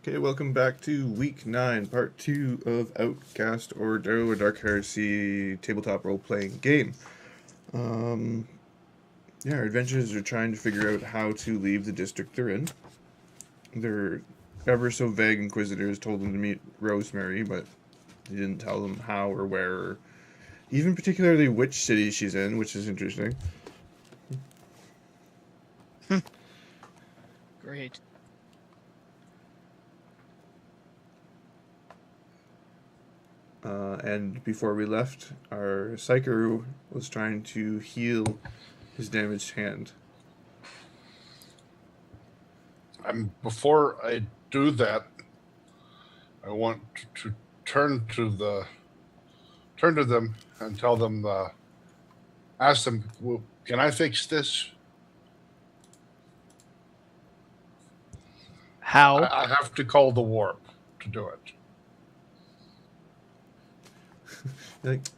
Okay, welcome back to week 9, part 2 of Outcast Ordo, a Dark Heresy tabletop role-playing game. Um, our adventurers are trying to figure out how to leave the district they're in. Their ever so vague inquisitors told them to meet Rosemary, but they didn't tell them how or where, or even particularly which city she's in, which is interesting. Great. And before we left, our Psyker was trying to heal his damaged hand. Before I do that, I want to turn to them and tell them, ask them, well, can I fix this? How? I have to call the warp to do it.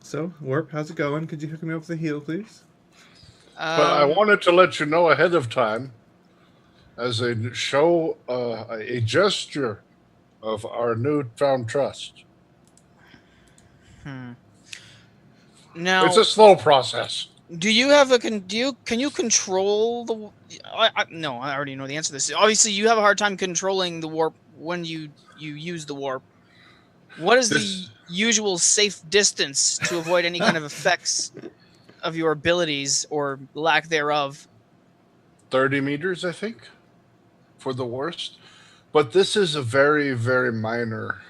So, Warp, how's it going? Could you hook me up with a heal, please? But I wanted to let you know ahead of time, as a show, a gesture of our newfound trust. Now, It's a slow process. do you have a can you control the? No, I already know the answer to this. Obviously, you have a hard time controlling the warp when you use the warp. What is the usual safe distance to avoid any kind of effects of your abilities or lack thereof? 30 meters, I think, for the worst. But this is a very, very minor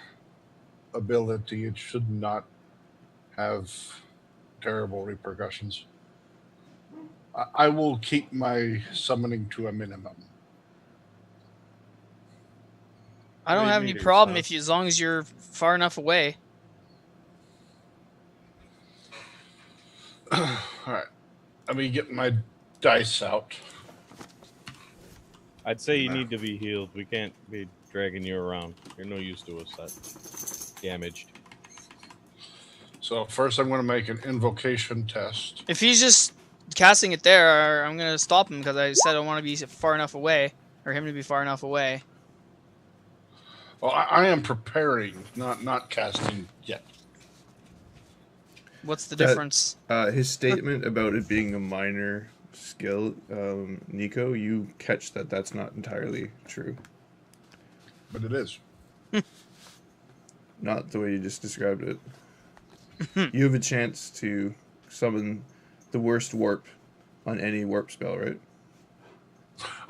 ability. It should not have terrible repercussions. I will keep my summoning to a minimum. I don't have any problem as long as you're far enough away. All right. Let me get my dice out. I'd say you need to be healed. We can't be dragging you around. You're no use to us. That's damaged. So first I'm going to make an invocation test. If he's just casting it there, I'm going to stop him because I said I want to be far enough away, or him to be far enough away. Well, I am preparing, not casting yet. What's the difference? His statement about it being a minor skill, Nico, you catch that that's not entirely true. But it is. Not the way you just described it. You have a chance to summon the worst warp on any warp spell, right?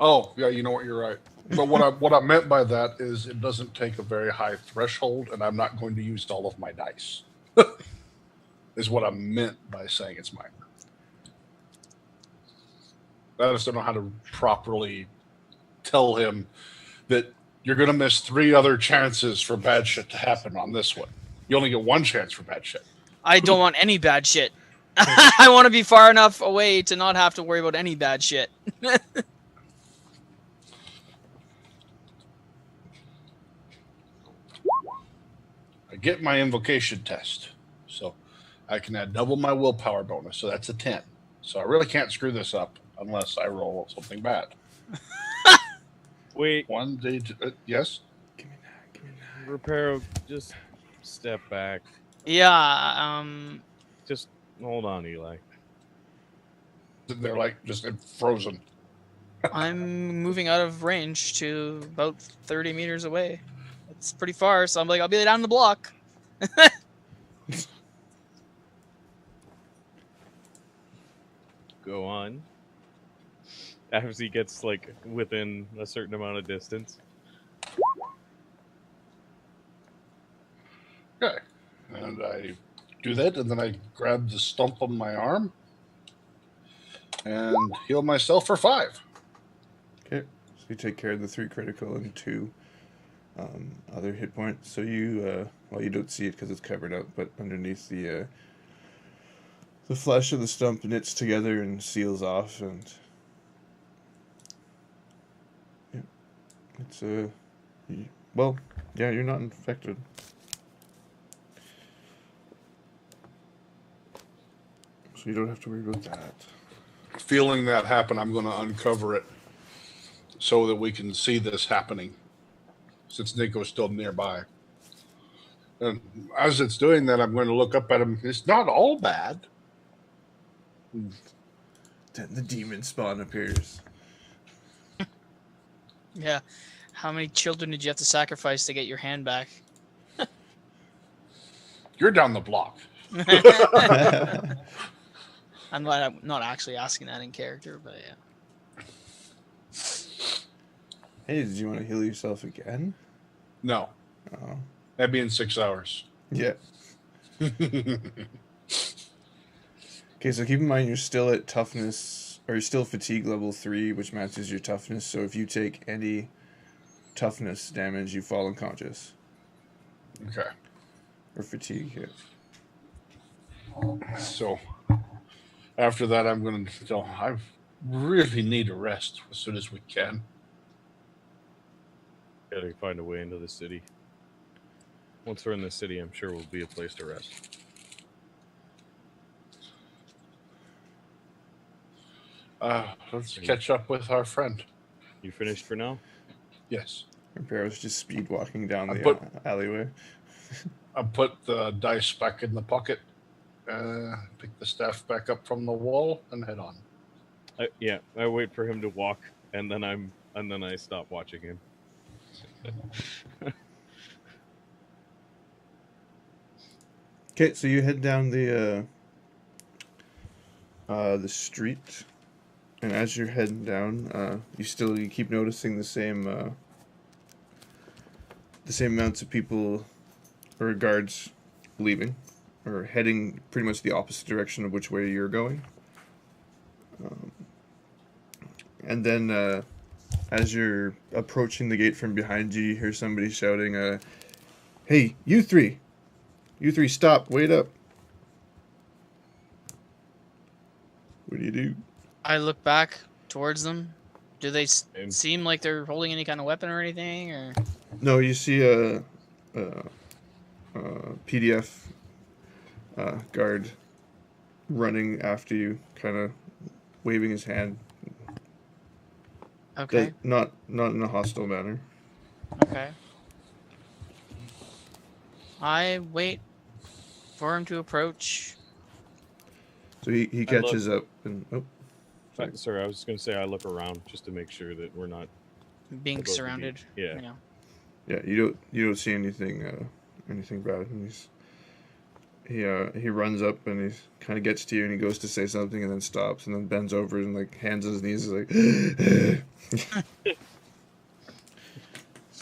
Oh, yeah, you know what, you're right. But what I meant by that is it doesn't take a very high threshold, and I'm not going to use all of my dice. Is what I meant by saying it's minor. I just don't know how to properly tell him that you're going to miss 3 other chances for bad shit to happen on this one. You only get 1 chance for bad shit. I don't want any bad shit. I want to be far enough away to not have to worry about any bad shit. I get my invocation test, so I can add double my willpower bonus, so that's a 10. So I really can't screw this up unless I roll something bad. Wait. 1 day. Yes? Give me that. Reparo, just step back. Yeah, Just hold on, Eli. They're like just frozen. I'm moving out of range to about 30 meters away. It's pretty far, so I'm like, I'll be down the block. Go on. As he gets like within a certain amount of distance. Okay. And I do that, and then I grab the stump on my arm and heal myself for 5. Okay, so you take care of the 3 critical and 2 other hit points. So you, well, you don't see it because it's covered up, but underneath the flesh of the stump knits together and seals off, and yeah, it's well, yeah, you're not infected. So you don't have to worry about that. Feeling that happen, I'm going to uncover it so that we can see this happening. since Nico's still nearby. And as it's doing that, I'm going to look up at him. It's not all bad. Then the demon spawn appears. Yeah. How many children did you have to sacrifice to get your hand back? You're down the block. I'm not actually asking that in character, but yeah. Hey, did you want to heal yourself again? No. Oh. That'd be in 6 hours. Yeah. Okay, so keep in mind you're still at toughness, or you're still fatigue level 3, which matches your toughness. So if you take any toughness damage, you fall unconscious. Okay. Or fatigue hit. So after that, I'm going to tell I really need a rest as soon as we can. Gotta find a way into the city. Once we're in the city, I'm sure we'll be a place to rest. Let's catch up with our friend. You finished for now? Yes. Reparo's just speed walking down the alleyway. I put the dice back in the pocket, pick the staff back up from the wall, and head on. I wait for him to walk, and then I stop watching him. Okay, so you head down the street, and as you're heading down, you keep noticing the same amounts of people or guards leaving or heading pretty much the opposite direction of which way you're going. And then as you're approaching the gate from behind you, you hear somebody shouting, "Hey, you three! You three, stop! Wait up!" What do? I look back towards them. Do they seem like they're holding any kind of weapon or anything? Or No, you see a PDF guard running after you, kind of waving his hand. okay, Not in a hostile manner. okay. I wait for him to approach. So he catches up and Sorry, I was just going to say I look around just to make sure that we're not Being above the surrounded. beat. Yeah. yeah, you don't see anything bad. And he runs up and he kind of gets to you and he goes to say something and then stops and then bends over and like hands on his knees like it's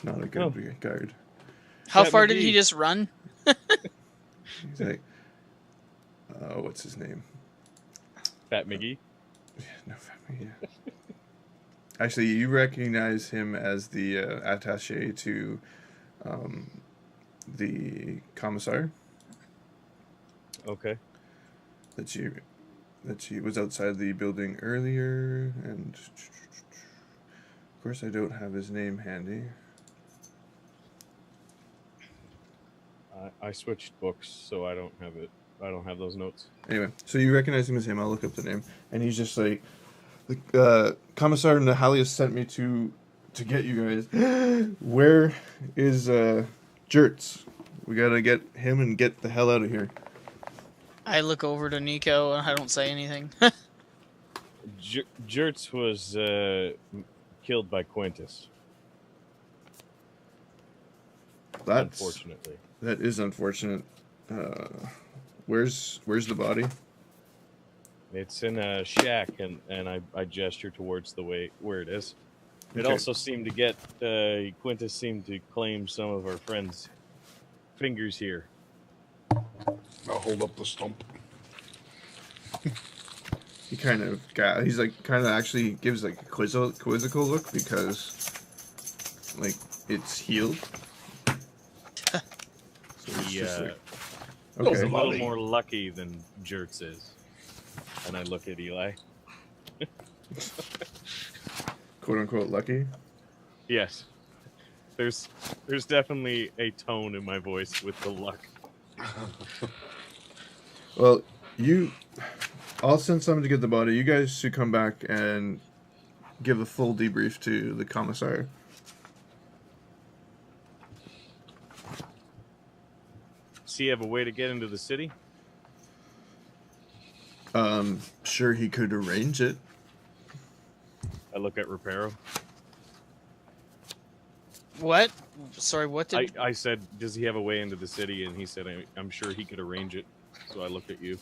not a good guard. How Fat far did McGee. he just run? He's like, what's his name? Fat McGee. No, yeah. Actually, you recognize him as the attaché to the commissar. Okay. That she was outside the building earlier, and of course I don't have his name handy. I switched books, so I don't have it. I don't have those notes. Anyway, so you recognize him as him. I'll look up the name, and he's just like, Commissar Nahalius sent me to get you guys. Where is Jertz? We gotta get him and get the hell out of here. I look over to Nico and I don't say anything. Jertz was killed by Quintus. Unfortunately. That is unfortunate. Where's the body? It's in a shack, and I gesture towards the way where it is. It Okay. also seemed to get Quintus seemed to claim some of our friends' fingers here. I'll hold up the stump. He he's like kind of actually gives like a quizzical look because like it's healed. So it's just like, He's a okay. little more lucky than Jertz is. And I look at Eli. Quote unquote lucky. Yes. There's definitely a tone in my voice with the luck. Well, I'll send someone to get the body. You guys should come back and give a full debrief to the commissar. Does he have a way to get into the city? Sure, he could arrange it. I look at Reparo. What? Sorry, what did... I said, does he have a way into the city? And he said, I'm sure he could arrange it. So I looked at you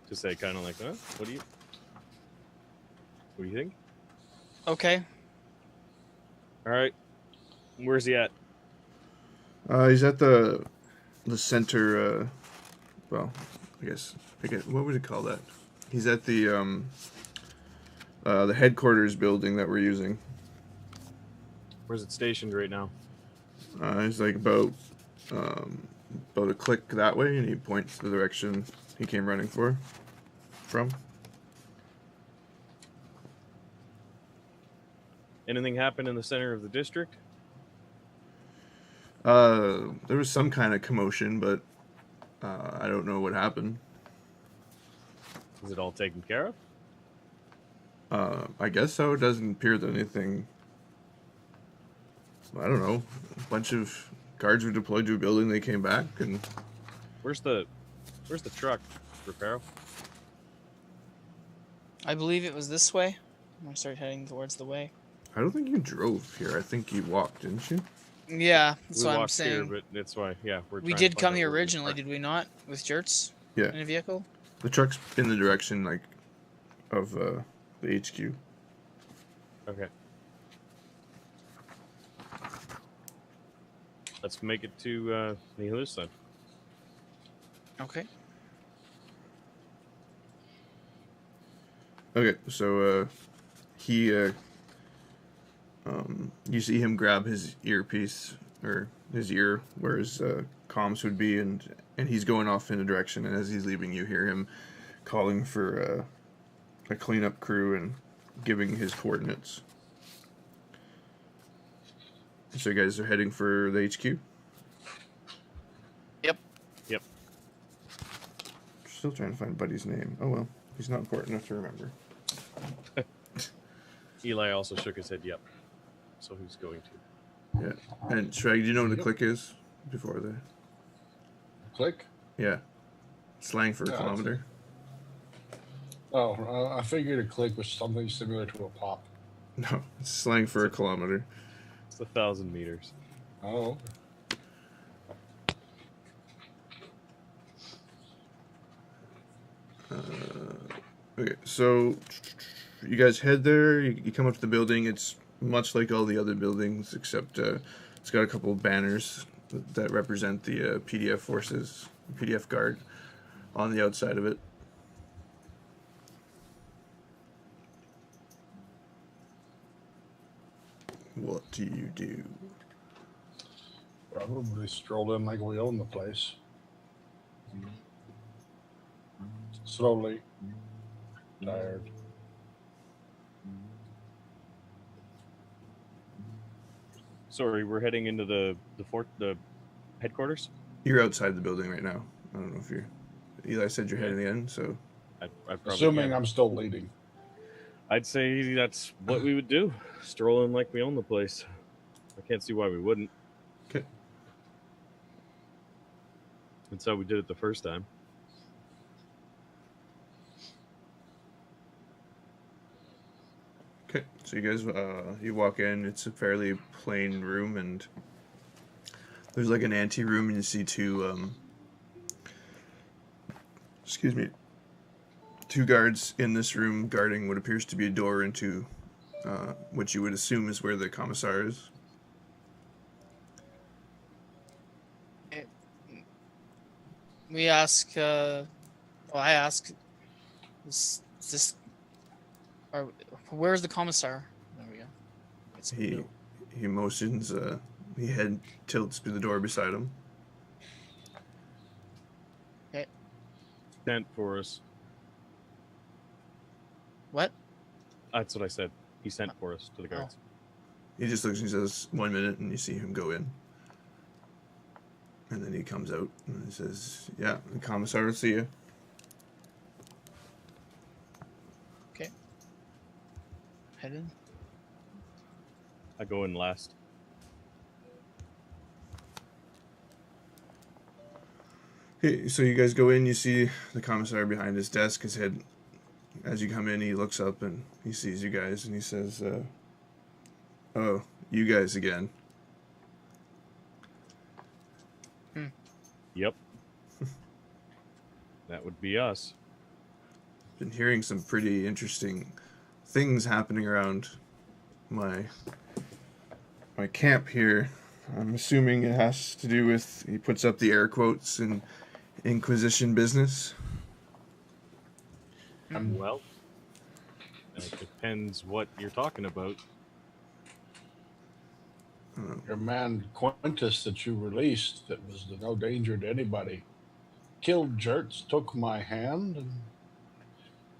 to say kind of like, huh? What do you think? Okay. All right. Where's he at? He's at the center, well, I guess, what would you call that? He's at the headquarters building that we're using. Where's it stationed right now? He's like about a click that way, and he points the direction he came running from. Anything happened in the center of the district? There was some kind of commotion, but I don't know what happened. Is it all taken care of? I guess so. It doesn't appear that anything... I don't know. A bunch of guards were deployed to a building. They came back, and... Where's the truck, Reparo? I believe it was this way. I'm going to start heading towards the way. I don't think you drove here. I think you walked, didn't you? Yeah, that's what I'm walked saying. here, but that's why, yeah. We did come here originally, did we not? With Jerts? Yeah. In a vehicle? The truck's in the direction, like, of the HQ. Okay. Let's make it to Nihilus then. Okay. Okay, so you see him grab his earpiece, or his ear where his comms would be, and he's going off in a direction, and as he's leaving, you hear him calling for a cleanup crew and giving his coordinates. So you guys are heading for the HQ? Yep. Yep. Still trying to find Buddy's name. Oh well, he's not important enough to remember. Eli also shook his head, yep. So he's going to. Yeah. And Shrag, do you know what a click is? Before the... Click? Yeah. Slang for a Yeah, kilometer. Oh, I figured a click was something similar to a pop. No, it's slang for a kilometer. It's 1,000 meters. Oh. Okay, so you guys head there, you come up to the building. It's much like all the other buildings, except it's got a couple of banners that represent the PDF forces, PDF guard on the outside of it. What do you do? Probably stroll in like we own the place. Slowly. Tired. Sorry, we're heading into the headquarters? You're outside the building right now. I don't know if you're... Eli said you're heading in, so... I probably Assuming can. I'm still leading. I'd say that's what we would do. Stroll in like we own the place. I can't see why we wouldn't. Okay. That's how we did it the first time. Okay, so you guys, you walk in, it's a fairly plain room, and there's like an ante-room, and you see two, two guards in this room guarding what appears to be a door into, what you would assume is where the commissar is. We ask, well, I ask, is this, or where's the commissar? There we go. It's He motions, he head tilts to the door beside him. Okay. Sent for us. What? That's what I said. He sent for us to the guards. He just looks and he says, 1 minute, and you see him go in. And then he comes out and he says, yeah, the commissar will see you. Okay. Head in. I go in last. Okay, so you guys go in, you see the commissar behind his desk, his head, as you come in, he looks up and he sees you guys and he says, oh, you guys again. Yep. That would be us. Been hearing some pretty interesting things happening around my camp here. I'm assuming it has to do with, he puts up the air quotes, in Inquisition business. Well, it depends what you're talking about. Your man Quintus that you released, that was no danger to anybody, killed jerks, took my hand, and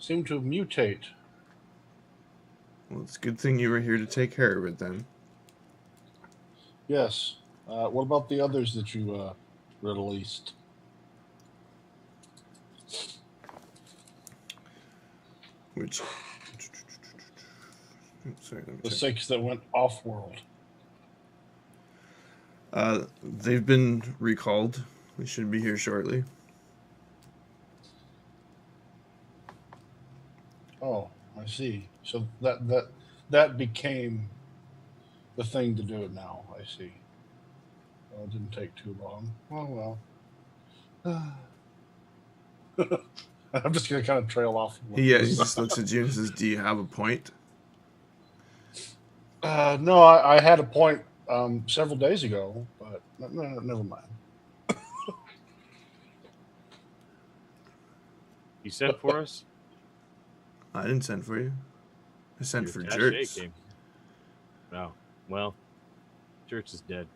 seemed to mutate. Well, it's a good thing you were here to take care of it then. Yes. What about the others that you released? Which... Sorry, let me The check. 6 that went off-world. They've been recalled. They should be here shortly. Oh, I see. So that became the thing to do now. I see. Well, it didn't take too long. Oh well. I'm just gonna kind of trail off. Yeah, he just looks at you and says, do you have a point? No, I had a point several days ago, but never mind. You sent for us? I didn't send for you. I sent Your for attaché jerks. came. Oh, well, Church is dead.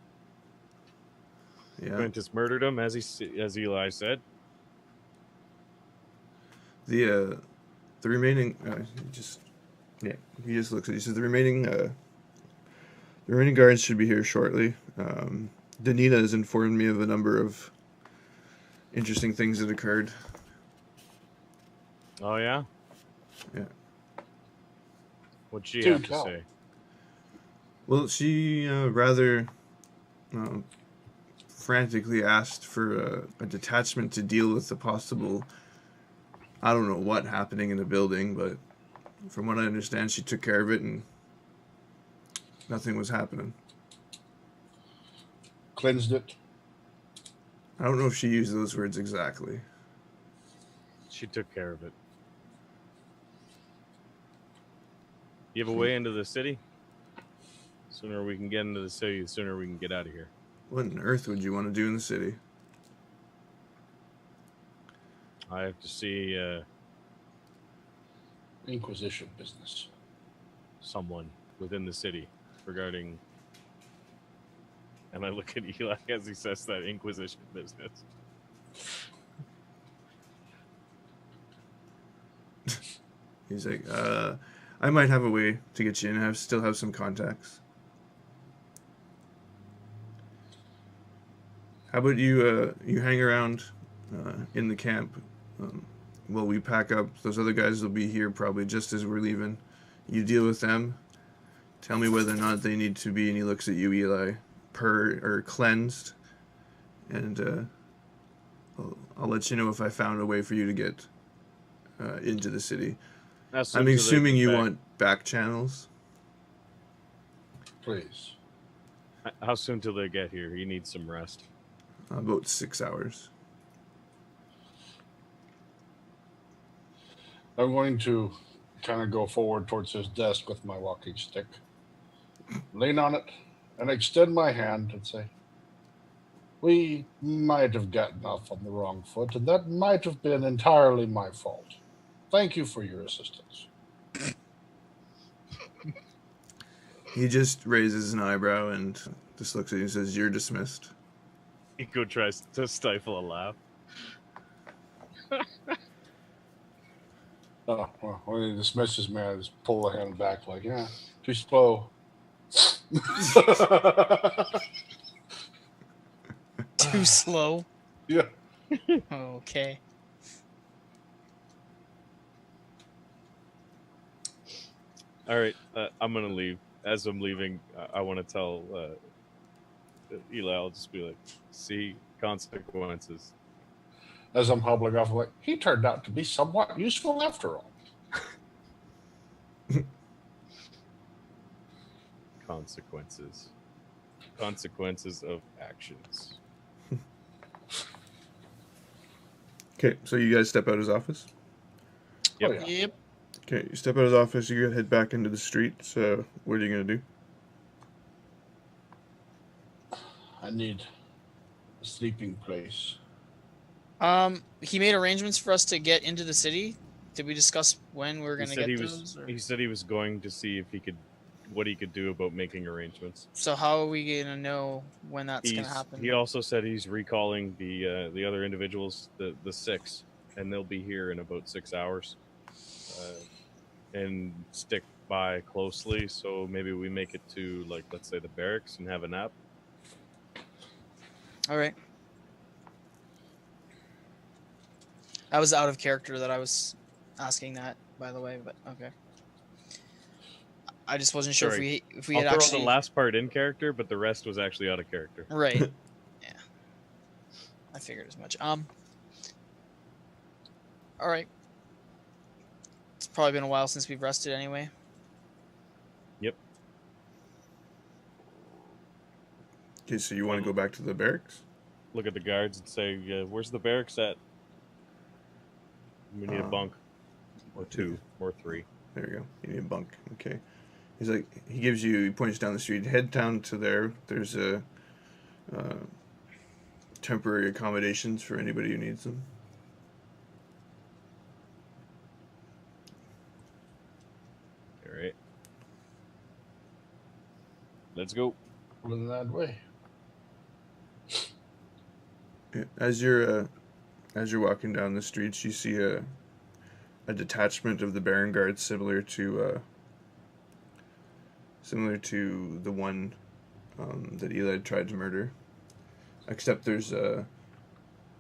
Yeah. Quintus murdered him, as Eli said. The remaining he just looks at you. He says the remaining guards should be here shortly. Danita has informed me of a number of interesting things that occurred. Oh yeah. Yeah. What'd she Do have to tell. say? Well, she rather frantically asked for a detachment to deal with the possible, I don't know what happening in the building, but from what I understand, she took care of it and nothing was happening. Cleansed it. I don't know if she used those words exactly. She took care of it. You have a way into the city? Sooner we can get into the city, the sooner we can get out of here. What on earth would you want to do in the city? I have to see Inquisition business. someone within the city regarding... And I look at Eli as he says that Inquisition business. He's like, I might have a way to get you in. I still have some contacts. How about you hang around in the camp while we pack up? Those other guys will be here probably just as we're leaving. You deal with them. Tell me whether or not they need to be, and he looks at you, Eli, cleansed. And I'll let you know if I found a way for you to get into the city. I'm assuming you want back channels. Please. How soon till they get here? You need some rest. About 6 hours. I'm going to kind of go forward towards his desk with my walking stick, lean on it, and extend my hand and say, we might have gotten off on the wrong foot, and that might have been entirely my fault. Thank you for your assistance. He just raises an eyebrow and just looks at you and says, you're dismissed. Eco tries to stifle a laugh. Oh, well, when he dismisses me, I just pull the hand back like, yeah, too slow. Too slow. Yeah. Okay. All right, I'm gonna leave. As I'm leaving, I want to tell Eli. I'll just be like, "See consequences." As I'm hobbling off, I'm like, he turned out to be somewhat useful after all. Consequences. Consequences of actions. Okay, so you guys step out of his office. Yep. Oh, yeah. Yep. Okay, you step out of his office. You head back into the street. So what are you gonna do? I need a sleeping place. He made arrangements for us to get into the city. Did we discuss when we were He going to said get he was. those? Or? He said he was going to see if he could, what he could do about making arrangements. So how are we going to know when that's going to happen? He also said he's recalling the other individuals, the 6, and they'll be here in about 6 hours, and stick by closely. So maybe we make it to, like, let's say the barracks and have a nap. All right. I was out of character that I was asking that, by the way, but okay. I just wasn't sure Sorry. if we I'll had throw actually the last part in character, but the rest was actually out of character. right. Yeah, I figured as much. All right. It's probably been a while since we've rested, anyway. Yep. Okay, so you want to go back to the barracks? Look at the guards and say, "Where's the barracks at? We need a bunk, or 2, or 3." There you go. You need a bunk. Okay. He's like, he points down the street. Head down to there. There's a temporary accommodations for anybody who needs them. All right. Let's go. In that way. As you're walking down the streets, you see a detachment of the Baron Guards similar to the one that Eli tried to murder. Except there's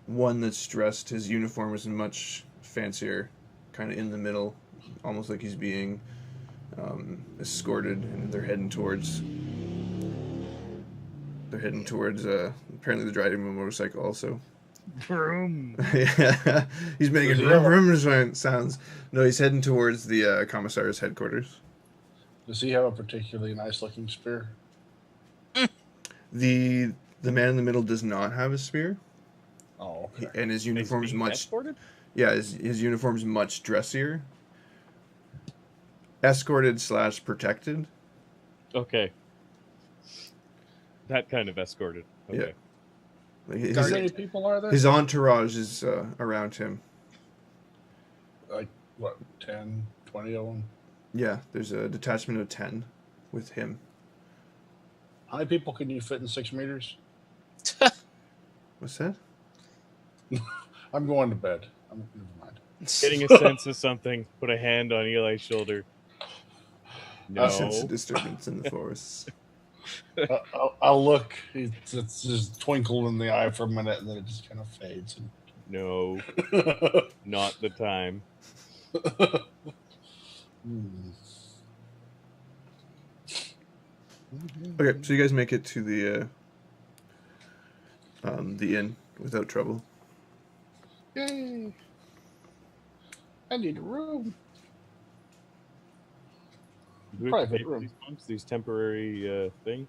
one that's dressed. His uniform is much fancier, kind of in the middle, almost like he's being escorted, and they're heading towards. Apparently they're driving a motorcycle also. Vroom. Yeah, he's making vroom vroom sounds. No, he's heading towards the commissar's headquarters. Does he have a particularly nice looking spear? The man in the middle does not have a spear. Oh, okay. And his uniform is Being much. escorted? Yeah, his uniform is much dressier. Escorted / protected. Okay. That kind of escorted. Okay. Like How many people are there? his entourage is around him. Like, what, 10, 20 of them? Yeah, there's a detachment of 10 with him. How many people can you fit in 6 meters? What's that? I'm going to bed. Never mind. Getting a sense of something. Put a hand on Eli's shoulder. No. I sense a disturbance in the forest. I'll look. It's just twinkle in the eye for a minute, and then it just kind of fades. No. Not the time. Okay, so you guys make it to the inn without trouble. Yay! I need a room. Do we have to Private pay for room. these bunks, these temporary thing?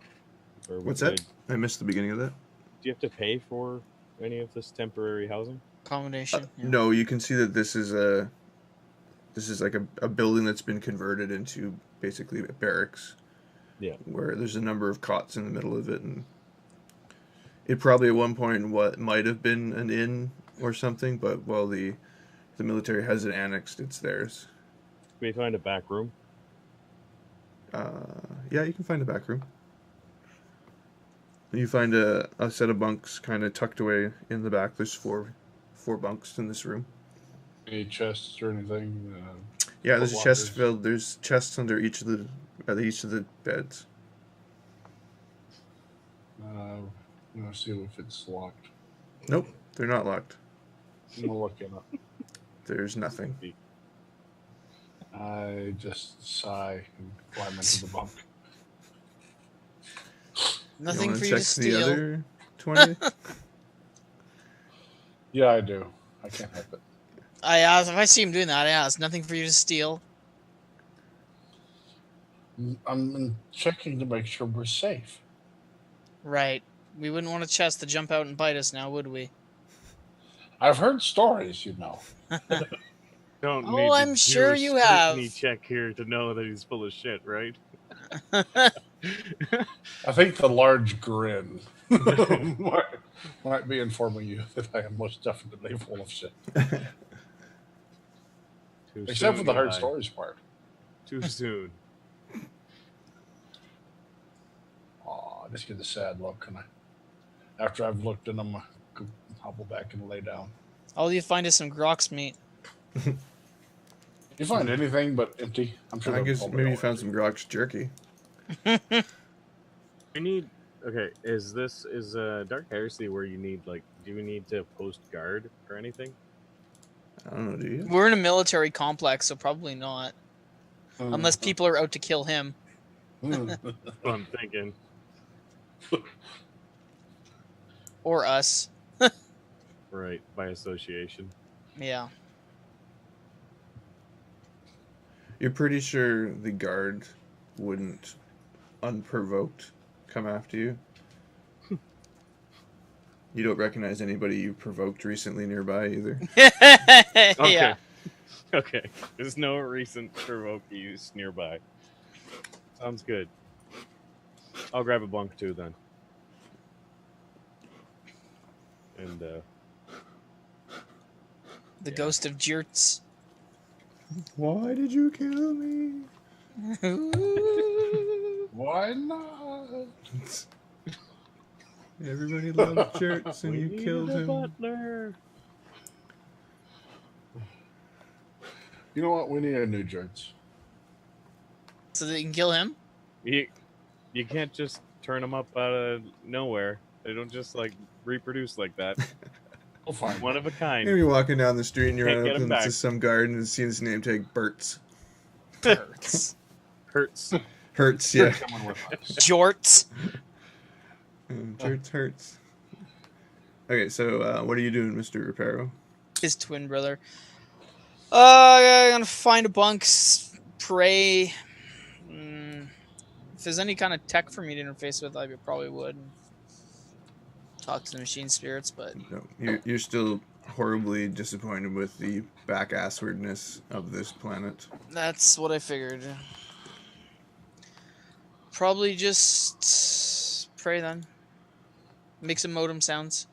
Or What's would that? I missed the beginning of that. Do you have to pay for any of this temporary housing? Accommodation. Yeah. No, you can see that this is like a building that's been converted into basically a barracks. Yeah. Where there's a number of cots in the middle of it, and it probably at one point what might have been an inn or something, but while the military has it annexed, it's theirs. Can we find a back room? Yeah, you can find a back room. You find a set of bunks kind of tucked away in the back. There's four bunks in this room. Any chests or anything? Yeah, there's a Foot chest lockers. filled. There's chests under each of the beds. I'm gonna see if it's locked. Nope, they're not locked. I'm gonna look it up. There's nothing. I just sigh and climb into the bunk. Nothing You wanna for you to check steal. the other 20? Yeah, I do. I can't help it. I asked if I see him doing that. I asked nothing for you to steal. I'm checking to make sure we're safe. Right. We wouldn't want a chest to jump out and bite us now, would we? I've heard stories, you know. Don't Oh, need to I'm do sure a you scrutiny have. check here to know that he's full of shit, right? I think the large grin might be informing you that I am most definitely full of shit. Too Except for soon, the hard Eli. stories part. Too soon. Aw, I just get a sad look, and after I've looked at them, I could hobble back and lay down. All you find is some grox meat. You find anything but empty? I'm sure. I they're guess probably maybe you all found empty. some Grok's jerky. We need. Okay, is Dark Heresy where you need do you need to post guard or anything? I don't know, do you? We're in a military complex, so probably not. Unless people are out to kill him. That's what I'm thinking. Or us. Right, by association. Yeah. You're pretty sure the guard wouldn't, unprovoked, come after you? You don't recognize anybody you provoked recently nearby either? Okay. Yeah. Okay. There's no recent provoke use nearby. Sounds good. I'll grab a bunk too then. And The ghost of Jerts. Why did you kill me? Why not? Everybody loved Jerks and we you need killed a him. butler. You know what? We need a new joints. So that you can kill him? You can't just turn them up out of nowhere. They don't just reproduce like that. We'll find One of a kind. Maybe you're walking down the street and you Can't run get up 'em into back. some garden and see this name tag, Burt's. Hurts. Hurts. Hurts, yeah. someone with us. Jorts. Jerks hurts. Okay, so what are you doing, Mr. Reparo? His twin brother. I'm gonna find a bunk, pray. If there's any kind of tech for me to interface with, I probably would. Talk to the machine spirits, but No, you're still horribly disappointed with the back-asswardness of this planet. that's what I figured. Probably just pray then. Make some modem sounds.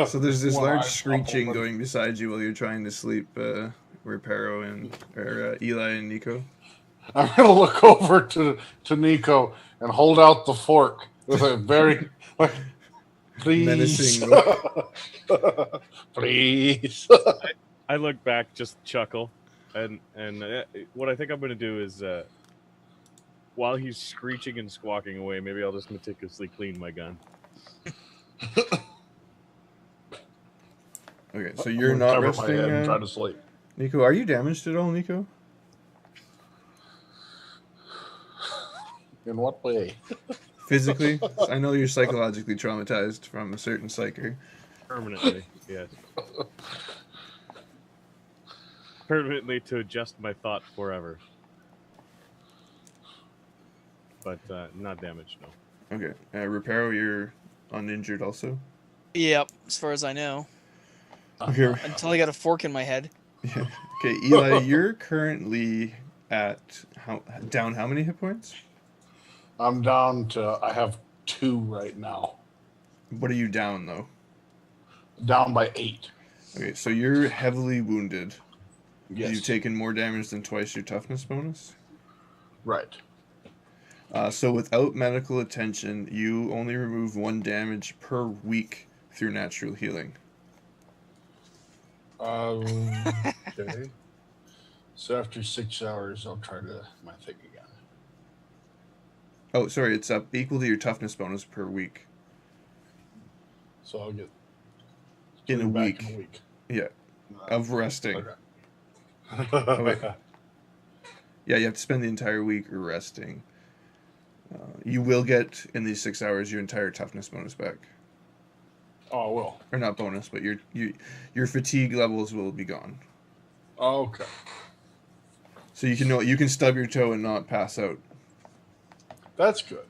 So there's this One large eye screeching open. going beside you while you're trying to sleep, Reparo or Eli and Nico. I'm gonna look over to Nico and hold out the fork with a very please, Menacing look. please. I look back, just chuckle, and what I think I'm going to do is, while he's screeching and squawking away, maybe I'll just meticulously clean my gun. Okay, so you're not Cover my resting, head and try to sleep. Nico. Are you damaged at all, Nico? In what way? Physically? I know you're psychologically traumatized from a certain psyker. Permanently, yes. Permanently to adjust my thought forever. But not damaged, no. Okay, Reparo, you're uninjured also? Yep, as far as I know. Okay, Until I got a fork in my head. yeah. Okay, Eli, you're currently at down how many hit points? I'm down to. I have 2 right now. What are you down though? Down by 8. Okay, so you're heavily wounded. Yes. You've taken more damage than twice your toughness bonus. Right. So without medical attention, you only remove 1 damage per week through natural healing. Okay. So after 6 hours, I'll try my thing again. Oh, sorry, it's equal to your toughness bonus per week. So I'll get In a back week. In a week. Yeah, of resting. Okay. Oh, wait. Yeah, you have to spend the entire week resting. You will get, in these 6 hours, your entire toughness bonus back. Oh, I will. Or not bonus, but your fatigue levels will be gone. Okay. So you can stub your toe and not pass out. That's good.